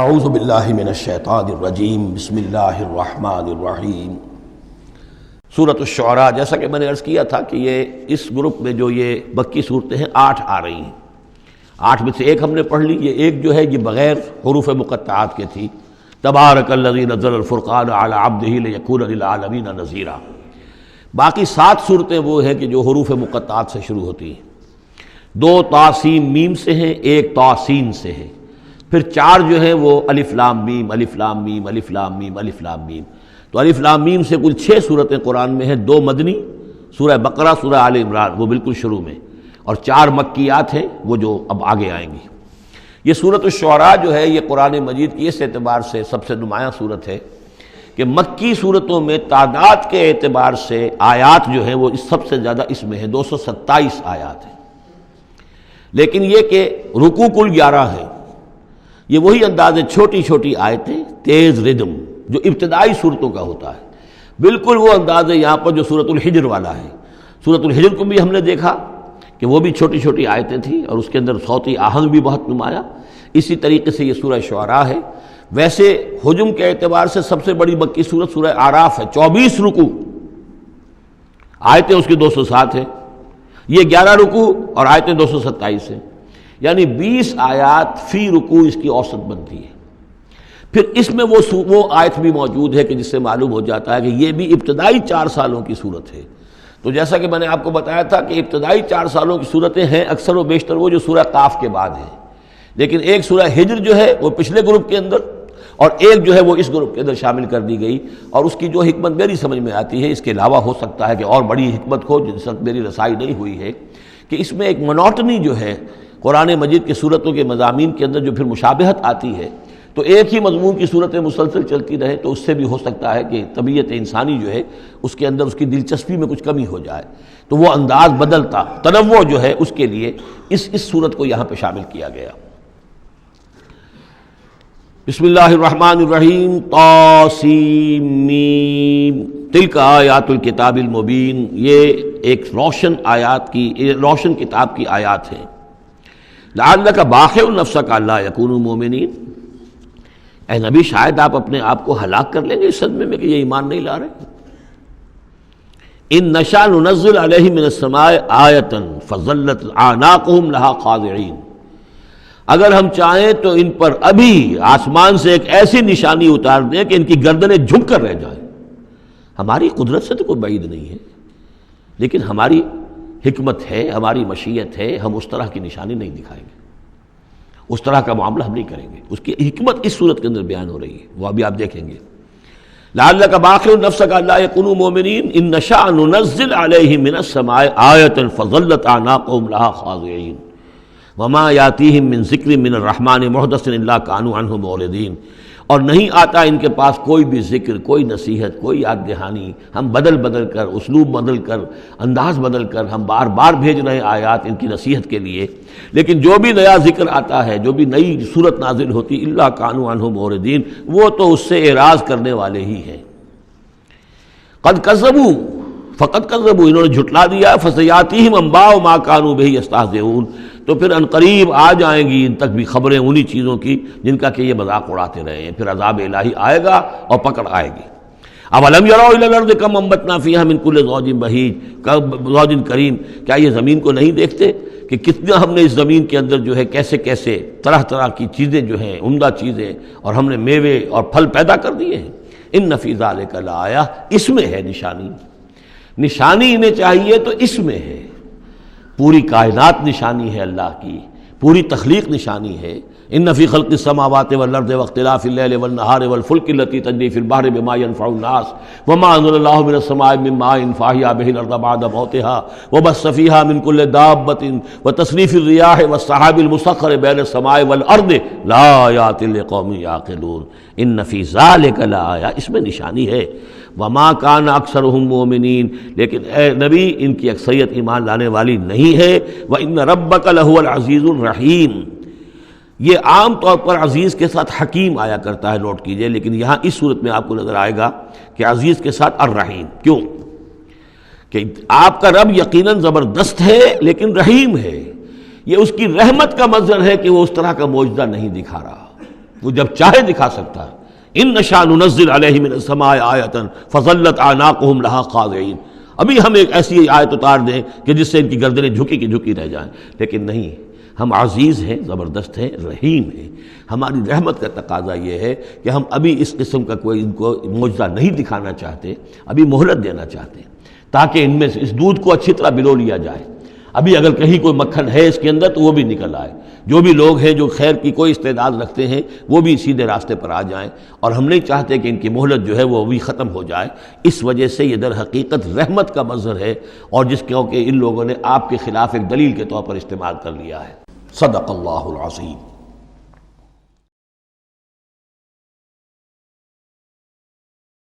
اعوذ باللہ من الشیطان الرجیم بسم اللہ الرحمن الرحیم۔ سورۃ الشعراء، جیسا کہ میں نے عرض کیا تھا کہ یہ اس گروپ میں جو یہ مکی صورتیں ہیں 8 آ رہی ہیں، 8 میں سے ایک ہم نے پڑھ لی، یہ ایک جو ہے یہ بغیر حروف مقطعات کے تھی، تبارک الذی نزل الفرقان علی عبدہ لیکون للعالمین نذیرا۔ باقی 7 صورتیں وہ ہیں کہ جو حروف مقطعات سے شروع ہوتی ہیں، 2 طا سین میم سے ہیں، 1 طا سین سے ہے، پھر 4 جو ہیں وہ الف لام میم الف لام میم الف لام میم الف لام میم۔ تو الف لام میم سے کل 6 صورتیں قرآن میں ہیں، 2 مدنی، سورہ بقرہ، سورہ آل عمران وہ بالکل شروع میں، اور 4 مکیات ہیں وہ جو اب آگے آئیں گی۔ یہ سورۃ الشعراء جو ہے یہ قرآن مجید کی اس اعتبار سے سب سے نمایاں صورت ہے کہ مکی صورتوں میں تعداد کے اعتبار سے آیات جو ہیں وہ سب سے زیادہ اس میں ہیں، 227 آیات ہیں، لیکن یہ کہ رکوع کل 11 ہیں۔ یہ وہی انداز ہے، چھوٹی چھوٹی آیتیں، تیز ردم جو ابتدائی صورتوں کا ہوتا ہے، بالکل وہ انداز ہے یہاں پر جو سورۃ الحجر والا ہے۔ سورۃ الحجر کو بھی ہم نے دیکھا کہ وہ بھی چھوٹی چھوٹی آیتیں تھیں اور اس کے اندر صوتی آہنگ بھی بہت نمایاں، اسی طریقے سے یہ سورہ شعراء ہے۔ ویسے حجم کے اعتبار سے سب سے بڑی مکی سورت سورہ اعراف ہے، 24 رکوع، آیتیں اس کی 207 ہیں، یہ 11 رکوع اور آیتیں 227 ہیں، یعنی 20 آیات فی رکوع اس کی اوسط بنتی ہے۔ پھر اس میں وہ آیت بھی موجود ہے کہ جس سے معلوم ہو جاتا ہے کہ یہ بھی ابتدائی 4 سالوں کی صورت ہے۔ تو جیسا کہ میں نے آپ کو بتایا تھا کہ ابتدائی 4 سالوں کی صورتیں ہیں اکثر و بیشتر وہ جو سورہ قاف کے بعد ہیں، لیکن ایک سورہ ہجر جو ہے وہ پچھلے گروپ کے اندر اور ایک جو ہے وہ اس گروپ کے اندر شامل کر دی گئی، اور اس کی جو حکمت میری سمجھ میں آتی ہے، اس کے علاوہ ہو سکتا ہے کہ اور بڑی حکمت ہو جس وقت میری رسائی نہیں ہوئی ہے، کہ اس میں ایک منوٹنی جو ہے قرآن مجید کی صورتوں کے مضامین کے اندر جو پھر مشابہت آتی ہے، تو ایک ہی مضمون کی صورتیں مسلسل چلتی رہے تو اس سے بھی ہو سکتا ہے کہ طبیعت انسانی جو ہے اس کے اندر اس کی دلچسپی میں کچھ کمی ہو جائے، تو وہ انداز بدلتا، تنوع جو ہے اس کے لیے اس صورت کو یہاں پہ شامل کیا گیا۔ بسم اللہ الرحمن الرحیم، طاسیم میم، تلک آیات الکتاب المبین، یہ ایک روشن آیات کی، روشن کتاب کی آیات ہیں۔ لعلک باخع نفسک الا یکونوا مؤمنین، اے نبی شاید آپ اپنے آپ کو ہلاک کر لیں گے اس صدمے میں کہ یہ ایمان نہیں لا رہے۔ ان نشاء ننزل علیہم من السماء آیۃ فظلت اعناقهم لها خاضعین، اگر ہم چاہیں تو ان پر ابھی آسمان سے ایک ایسی نشانی اتار دیں کہ ان کی گردنیں جھک کر رہ جائیں۔ ہماری قدرت سے تو کوئی بعید نہیں ہے، لیکن ہماری حکمت ہے، ہماری مشیت ہے، ہم اس طرح کی نشانی نہیں دکھائیں گے، اس طرح کا معاملہ ہم نہیں کریں گے۔ اس کی حکمت اس صورت کے اندر بیان ہو رہی ہے، وہ ابھی آپ دیکھیں گے۔ لعلک باخع نفسک الا یکونوا مؤمنین ان نشاء ننزل علیہم من السماء آیۃ فظلت اعناقهم لها خاضعین وما یاتیہم من ذکر من الرحمن محدث الا کانوا عنہ معرضین، اور نہیں آتا ان کے پاس کوئی بھی ذکر، کوئی نصیحت، کوئی یاد دہانی، ہم بدل بدل کر، اسلوب بدل کر، انداز بدل کر ہم بار بار بھیج رہے ہیں آیات ان کی نصیحت کے لیے، لیکن جو بھی نیا ذکر آتا ہے، جو بھی نئی صورت نازل ہوتی، الا کانوا عنہ معرضین، وہ تو اس سے اعراض کرنے والے ہی ہیں۔ قد کذبوا، فقد کذبوا، انہوں نے جھٹلا دیا، فسیاتیہم انباء ما کانوا بہ یستہزئون، تو پھر عنقریب آ جائیں گی ان تک بھی خبریں انہی چیزوں کی جن کا کہ یہ مذاق اڑاتے رہے ہیں، پھر عذاب الہی آئے گا اور پکڑ آئے گی۔ اولم یروا الی الارض کم انبتنا فیہا من کل زوج بہیج زوج کریم، کیا یہ زمین کو نہیں دیکھتے کہ کتنا ہم نے اس زمین کے اندر جو ہے کیسے کیسے طرح طرح کی چیزیں جو ہیں، عمدہ چیزیں، اور ہم نے میوے اور پھل پیدا کر دیے ہیں۔ ان فی ذلک لآیہ، اس میں ہے نشانی، نشانی انہیں چاہیے تو اس میں ہے، پوری کائنات نشانی ہے اللہ کی، پوری تخلیق نشانی ہے۔ ان فی خلق السماوات والارض واختلاف اللیل والنہار والفلک التی تجری فی البحر بما ينفع الناس وما انزل اللہ من السماء من ماء فاحیا بہ الارض بعد موتها وبث فیہا من کل دابۃ وتصریف الریاح والسحاب المسخر بین السماء والارض لآیات لقوم یعقلون۔ ان فی ذلک لآیہ، اس میں نشانی ہے۔ وما کان اکثرهم مؤمنین، لیکن اے نبی ان کی اکثریت ایمان لانے والی نہیں ہے۔ وان ربک لہو العزیز الرحیم، یہ عام طور پر عزیز کے ساتھ حکیم آیا کرتا ہے، نوٹ کیجئے، لیکن یہاں اس صورت میں آپ کو نظر آئے گا کہ عزیز کے ساتھ الرحیم۔ کیوں؟ کہ آپ کا رب یقیناً زبردست ہے لیکن رحیم ہے، یہ اس کی رحمت کا منظر ہے کہ وہ اس طرح کا معجزہ نہیں دکھا رہا۔ وہ جب چاہے دکھا سکتا ہے۔ ان نشاء ننزل علیہم من السماء آیۃ فظلت اعناقهم لها خاضعین، ابھی ہم ایک ایسی آیت اتار دیں کہ جس سے ان کی گردنیں جھکی کی جھکی رہ جائیں، لیکن نہیں، ہم عزیز ہیں، زبردست ہیں، رحیم ہیں۔ ہماری رحمت کا تقاضا یہ ہے کہ ہم ابھی اس قسم کا کوئی ان کو معجزہ نہیں دکھانا چاہتے، ابھی مہلت دینا چاہتے ہیں تاکہ ان میں سے اس دودھ کو اچھی طرح بلو لیا جائے۔ ابھی اگر کہیں کوئی مکھن ہے اس کے اندر تو وہ بھی نکل آئے، جو بھی لوگ ہیں جو خیر کی کوئی استعداد رکھتے ہیں وہ بھی سیدھے راستے پر آ جائیں، اور ہم نہیں چاہتے کہ ان کی مہلت جو ہے وہ بھی ختم ہو جائے۔ اس وجہ سے یہ در حقیقت رحمت کا منظر ہے، اور جس کو کہ ان لوگوں نے آپ کے خلاف ایک دلیل کے طور پر استعمال کر لیا ہے۔ صدق اللہ العظیم۔